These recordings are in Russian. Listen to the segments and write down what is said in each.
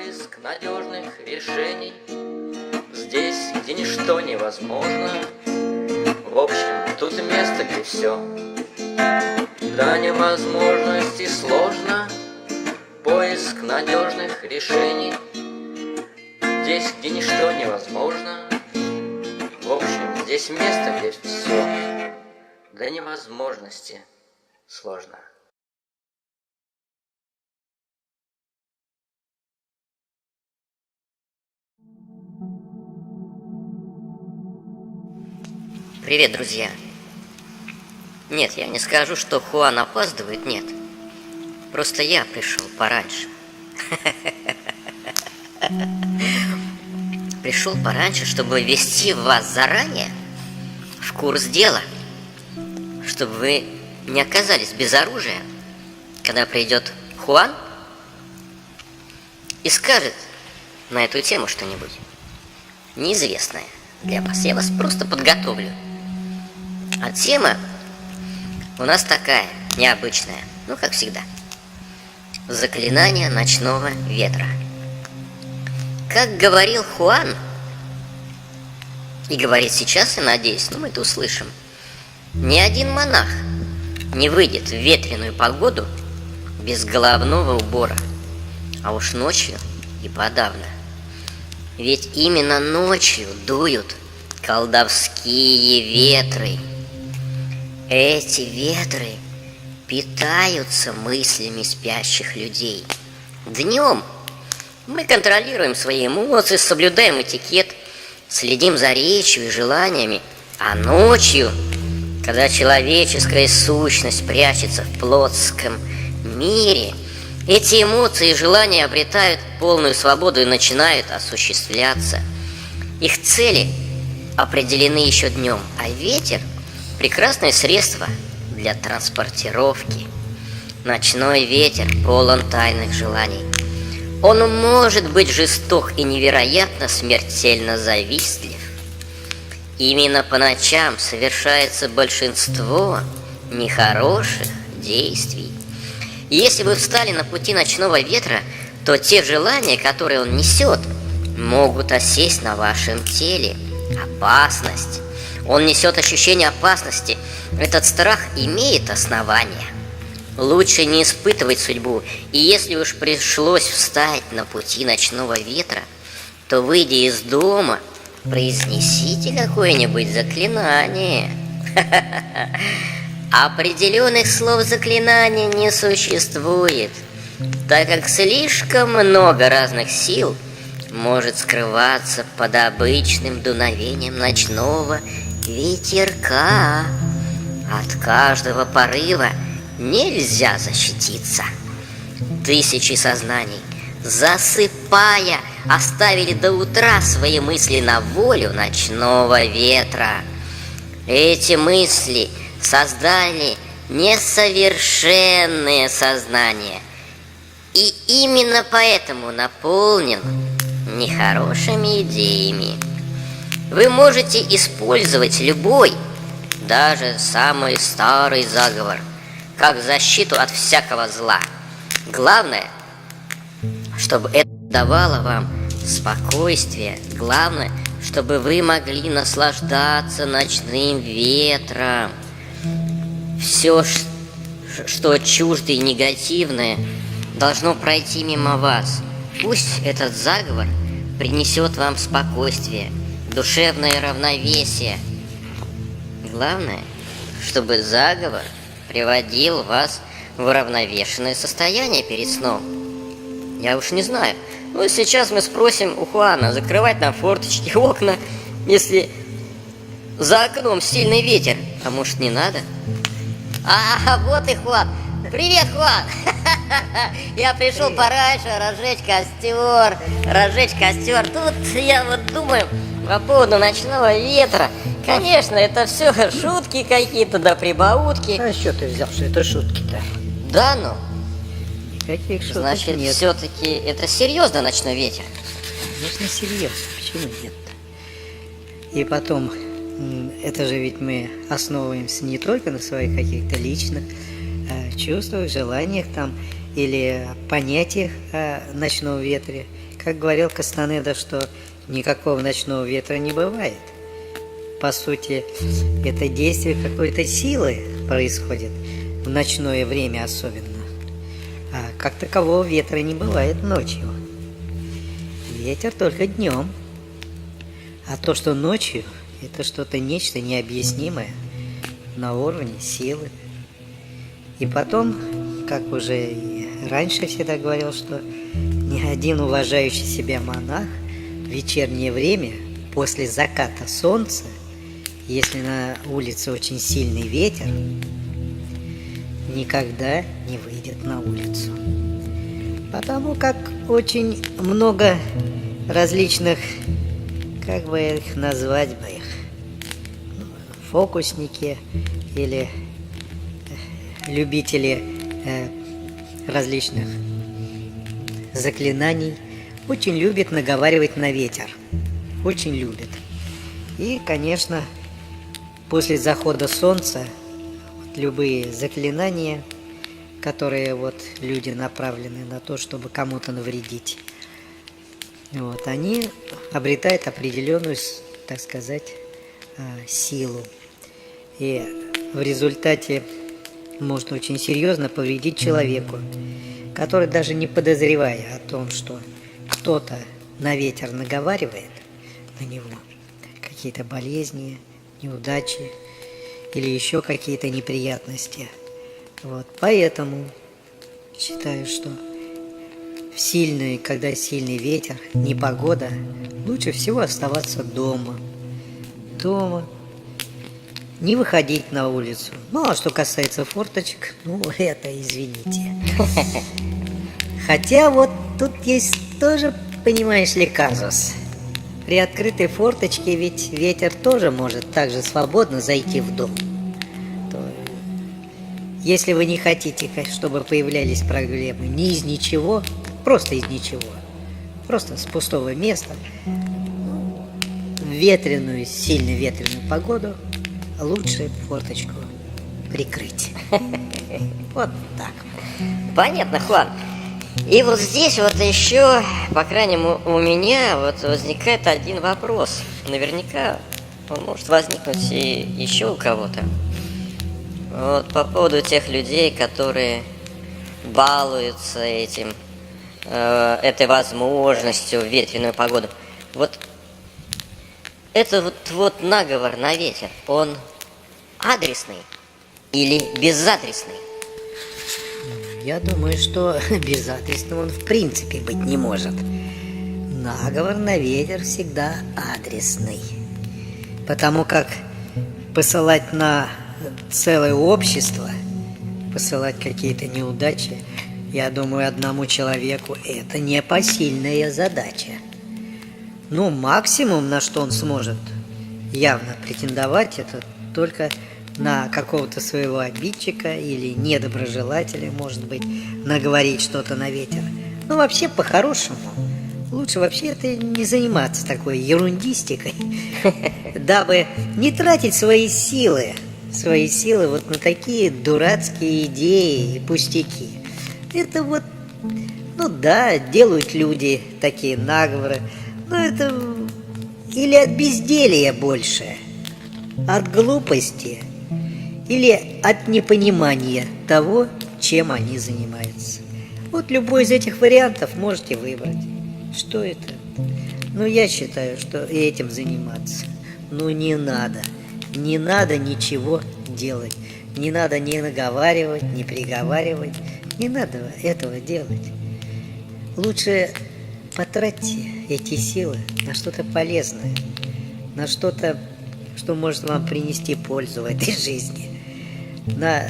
поиск надежных решений. Здесь, где ничто невозможно. В общем, тут место, где все до невозможности сложно. Поиск надежных решений. Здесь, где ничто невозможно. В общем, здесь место, где все до невозможности сложно. Привет, друзья. Нет, я не скажу, что Хуан опаздывает, нет. Просто я пришел пораньше. Пришел пораньше, чтобы ввести вас заранее в курс дела, чтобы вы не оказались без оружия, когда придет Хуан и скажет на эту тему что-нибудь неизвестное для вас. Я вас просто подготовлю. А тема у нас такая, необычная, ну, как всегда. Заклинание ночного ветра. Как говорил Хуан, и говорит сейчас, я надеюсь, но мы это услышим, ни один монах не выйдет в ветреную погоду без головного убора, а уж ночью и подавно. Ведь именно ночью дуют колдовские ветры. Эти ветры питаются мыслями спящих людей. Днем мы контролируем свои эмоции, соблюдаем этикет, следим за речью и желаниями. А ночью, когда человеческая сущность прячется в плотском мире, эти эмоции и желания обретают полную свободу и начинают осуществляться. Их цели определены еще днем, а ветер – прекрасное средство для транспортировки. Ночной ветер полон тайных желаний. Он может быть жесток и невероятно смертельно завистлив. Именно по ночам совершается большинство нехороших действий. И если вы встали на пути ночного ветра, то те желания, которые он несет, могут осесть на вашем теле. Опасность. Он несет ощущение опасности. Этот страх имеет основание. Лучше не испытывать судьбу. И если уж пришлось встать на пути ночного ветра, то, выйдя из дома, произнесите какое-нибудь заклинание. Определенных слов заклинания не существует, так как слишком много разных сил может скрываться под обычным дуновением ночного ветерка. От каждого порыва нельзя защититься. Тысячи сознаний, засыпая, оставили до утра свои мысли на волю ночного ветра. Эти мысли создали несовершенное сознание, и именно поэтому наполнен нехорошими идеями. Вы можете использовать любой, даже самый старый заговор, как защиту от всякого зла. Главное, чтобы это давало вам спокойствие. Главное, чтобы вы могли наслаждаться ночным ветром. Все, что чуждо и негативное, должно пройти мимо вас. Пусть этот заговор принесет вам спокойствие, душевное равновесие. Главное, чтобы заговор приводил вас в уравновешенное состояние перед сном. Я уж не знаю. Ну, сейчас мы спросим у Хуана закрывать нам форточки, окна, если за окном сильный ветер. А может, не надо? А вот и Хуан. Привет, Хуан. Я пришел пораньше разжечь костер. Тут я вот думаю по поводу ночного ветра. Конечно, это все шутки какие-то, да прибаутки. А что ты взял, что это шутки-то? Да, ну. Никаких шуток Значит, нет. все-таки это серьезно ночной ветер. Конечно, серьезно. Почему нет? И потом, это же ведь мы основываемся не только на своих каких-то личных чувствах, желаниях там или понятиях о ночном ветре, как говорил Кастанеда, что никакого ночного ветра не бывает. По сути, это действие какой-то силы происходит в ночное время особенно. А как такового ветра не бывает ночью. Ветер только днем. А то, что ночью, это что-то нечто необъяснимое на уровне силы. И потом, как уже и раньше всегда говорил, что ни один уважающий себя монах в вечернее время после заката солнца, если на улице очень сильный ветер, никогда не выйдет на улицу. Потому как очень много различных, как бы их назвать бы их, фокусники или любители различных заклинаний очень любят наговаривать на ветер. Очень любят. И, конечно, после захода солнца любые заклинания, которые люди направлены на то, чтобы кому-то навредить, они обретают определенную, так сказать, силу. И в результате можно очень серьезно повредить человеку, который, даже не подозревая о том, что кто-то на ветер наговаривает на него, какие-то болезни, неудачи или еще какие-то неприятности. Поэтому считаю, что когда сильный ветер, непогода, лучше всего оставаться дома. Не выходить на улицу. А что касается форточек, это извините. Хотя тут есть тоже, понимаешь ли, казус. При открытой форточке ведь ветер тоже может так же свободно зайти в дом. Если вы не хотите, чтобы появлялись проблемы ни из ничего, просто из ничего, просто с пустого места, в сильно ветреную погоду лучше форточку прикрыть. Вот так. Понятно, Хуан. И здесь еще, по крайней мере, у меня возникает один вопрос. Наверняка он может возникнуть и еще у кого-то. По поводу тех людей, которые балуются этой возможностью в ветреную погоду. Этот наговор на ветер, он адресный или безадресный? Я думаю, что безадресным он в принципе быть не может. Наговор на ветер всегда адресный. Потому как посылать на целое общество, посылать какие-то неудачи, я думаю, одному человеку это непосильная задача. Максимум, на что он сможет явно претендовать, это только на какого-то своего обидчика или недоброжелателя, может быть, наговорить что-то на ветер. Вообще, по-хорошему, лучше вообще это не заниматься такой ерундистикой, дабы не тратить свои силы на такие дурацкие идеи и пустяки. Это делают люди такие наговоры, но это или от безделья больше, от глупости, или от непонимания того, чем они занимаются. Любой из этих вариантов можете выбрать. Что это? Я считаю, что этим заниматься. Не надо. Не надо ничего делать. Не надо ни наговаривать, ни приговаривать. Не надо этого делать. Лучше потратьте эти силы на что-то полезное, на что-то, что может вам принести пользу в этой жизни, на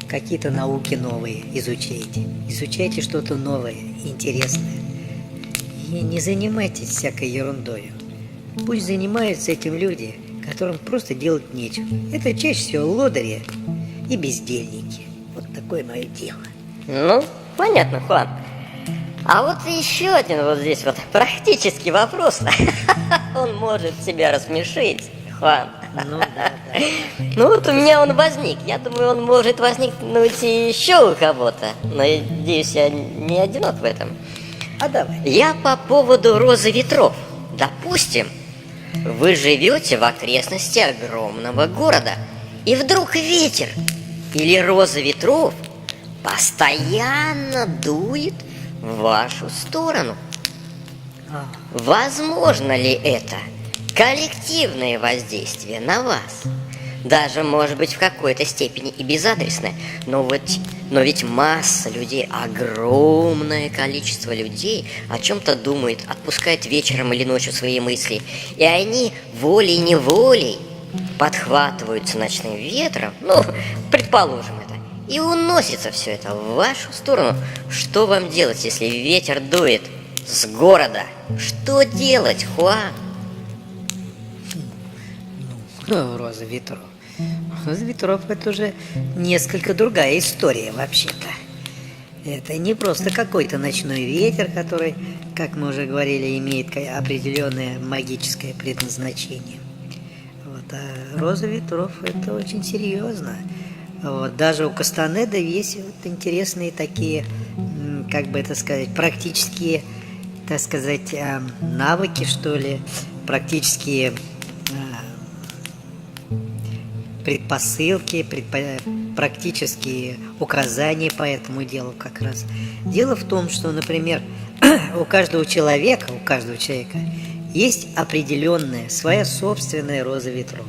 какие-то науки новые изучайте. Изучайте что-то новое, интересное. И не занимайтесь всякой ерундой. Пусть занимаются этим люди, которым просто делать нечего. Это чаще всего лодыри и бездельники. Такое мое дело. Понятно, Хуан. А еще один здесь практический вопрос. Он может тебя рассмешить, Хуан. У меня он возник. Я думаю, он может возникнуть и еще у кого-то. Надеюсь, я не одинок в этом. А давай. Я по поводу розы ветров. Допустим, вы живете в окрестности огромного города, и вдруг ветер или роза ветров постоянно дует в вашу сторону. Возможно ли это коллективное воздействие на вас? Даже, может быть, в какой-то степени и безадресное. Но ведь масса людей, огромное количество людей о чем-то думает, отпускает вечером или ночью свои мысли. И они волей-неволей подхватываются ночным ветром, ну, предположим это, и уносится все это в вашу сторону. Что вам делать, если ветер дует с города? Что делать, Хуан? Роза ветров. Роза ветров — это уже несколько другая история вообще-то. Это не просто какой-то ночной ветер, который, как мы уже говорили, имеет определенное магическое предназначение. Вот. А роза ветров — это очень серьезно. Вот. Даже у Кастанеды есть вот интересные такие, как бы это сказать, практические, так сказать, навыки, что ли, практические предпосылки, практические указания по этому делу как раз. Дело в том, что, например, у каждого человека есть определенная своя собственная роза ветров.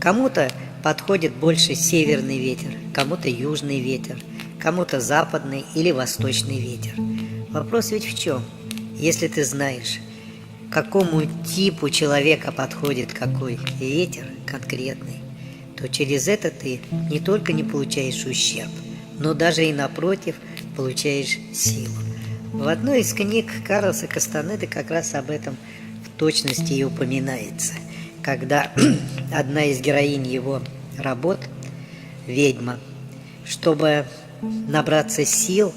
Кому-то подходит больше северный ветер, кому-то южный ветер, кому-то западный или восточный ветер. Вопрос ведь в чем? Если ты знаешь, какому типу человека подходит какой ветер конкретный, то через это ты не только не получаешь ущерб, но даже и напротив получаешь силу. В одной из книг Карлоса Кастанеды как раз об этом в точности и упоминается, когда одна из героинь его работ, ведьма, чтобы набраться сил,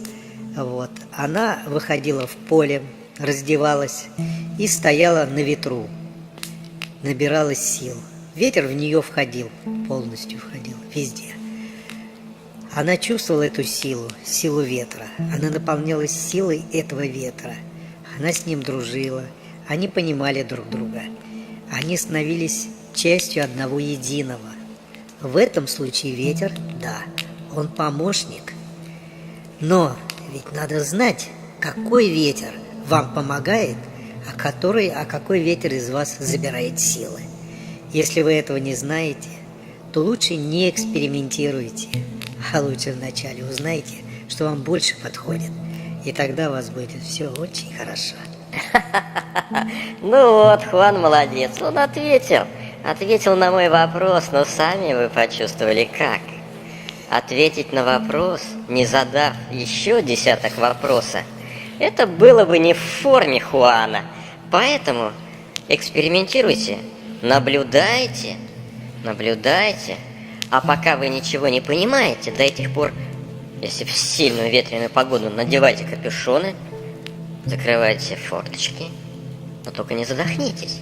вот, она выходила в поле, раздевалась и стояла на ветру, набиралась сил. Ветер в нее входил, полностью входил, везде. Она чувствовала эту силу, силу ветра. Она наполнялась силой этого ветра. Она с ним дружила. Они понимали друг друга. Они становились частью одного единого. В этом случае ветер, да, он помощник. Но ведь надо знать, какой ветер вам помогает, а какой ветер из вас забирает силы. Если вы этого не знаете, то лучше не экспериментируйте, а лучше вначале узнайте, что вам больше подходит, и тогда у вас будет все очень хорошо. Ну вот, Хуан молодец, он ответил на мой вопрос, но сами вы почувствовали как. Ответить на вопрос, не задав еще десяток вопроса, это было бы не в форме Хуана. Поэтому экспериментируйте, наблюдайте, а пока вы ничего не понимаете, до этих пор, если в сильную ветреную погоду, надевайте капюшоны, закрывайте форточки, но только не задохнитесь.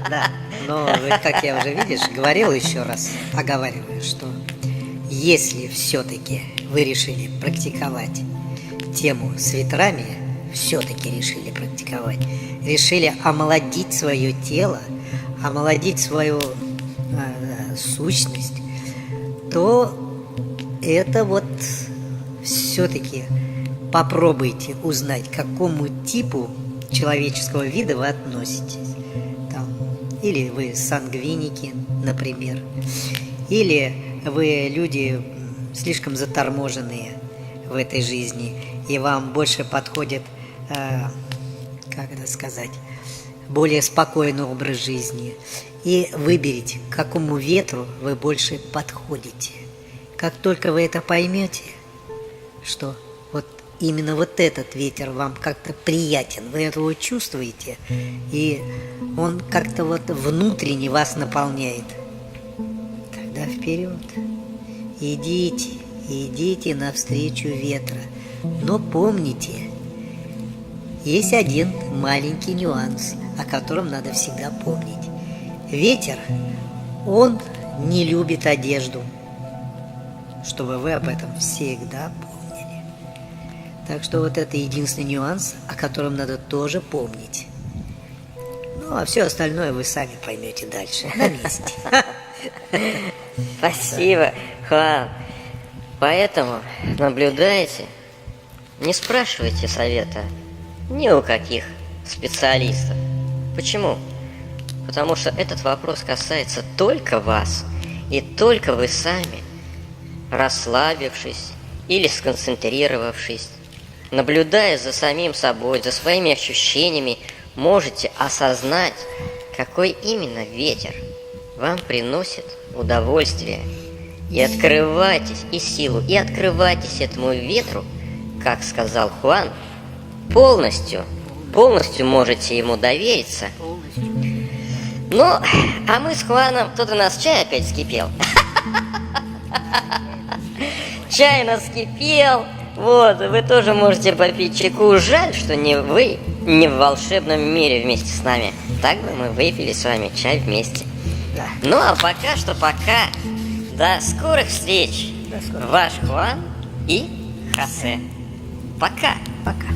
Да, но, как я уже, говорил еще раз, оговариваю, что если все-таки вы решили практиковать тему с ветрами, все-таки решили практиковать, решили омолодить свое тело, омолодить свою сущность, то это вот все-таки попробуйте узнать, к какому типу человеческого вида вы относитесь. Там, или вы сангвиники, например, или вы люди слишком заторможенные в этой жизни, и вам больше подходит, как это сказать, более спокойный образ жизни. И выберите, к какому ветру вы больше подходите. Как только вы это поймете, что вот именно вот этот ветер вам как-то приятен, вы его чувствуете, и он как-то вот внутренне вас наполняет, тогда вперед. Идите навстречу ветра. Но помните, есть один маленький нюанс, о котором надо всегда помнить. Ветер, он не любит одежду, чтобы вы об этом всегда помнили. Так что вот это единственный нюанс, о котором надо тоже помнить. Ну, а все остальное вы сами поймете дальше, на месте. Спасибо, Хуан. Поэтому наблюдайте, не спрашивайте совета ни у каких специалистов. Почему? Потому что этот вопрос касается только вас, и только вы сами, расслабившись или сконцентрировавшись, наблюдая за самим собой, за своими ощущениями, можете осознать, какой именно ветер вам приносит удовольствие. И открывайтесь и силу, и открывайтесь этому ветру, как сказал Хуан, полностью можете ему довериться. Ну, а мы с Хуаном, тут у нас чай опять вскипел. Чай у нас вскипел. Вот, вы тоже можете попить чайку. Жаль, что не вы не в волшебном мире вместе с нами. Так бы мы выпили с вами чай вместе. Да. Ну, а пока что пока. До скорых встреч. До скорых. Ваш Хуан и Хосе. Пока. Пока.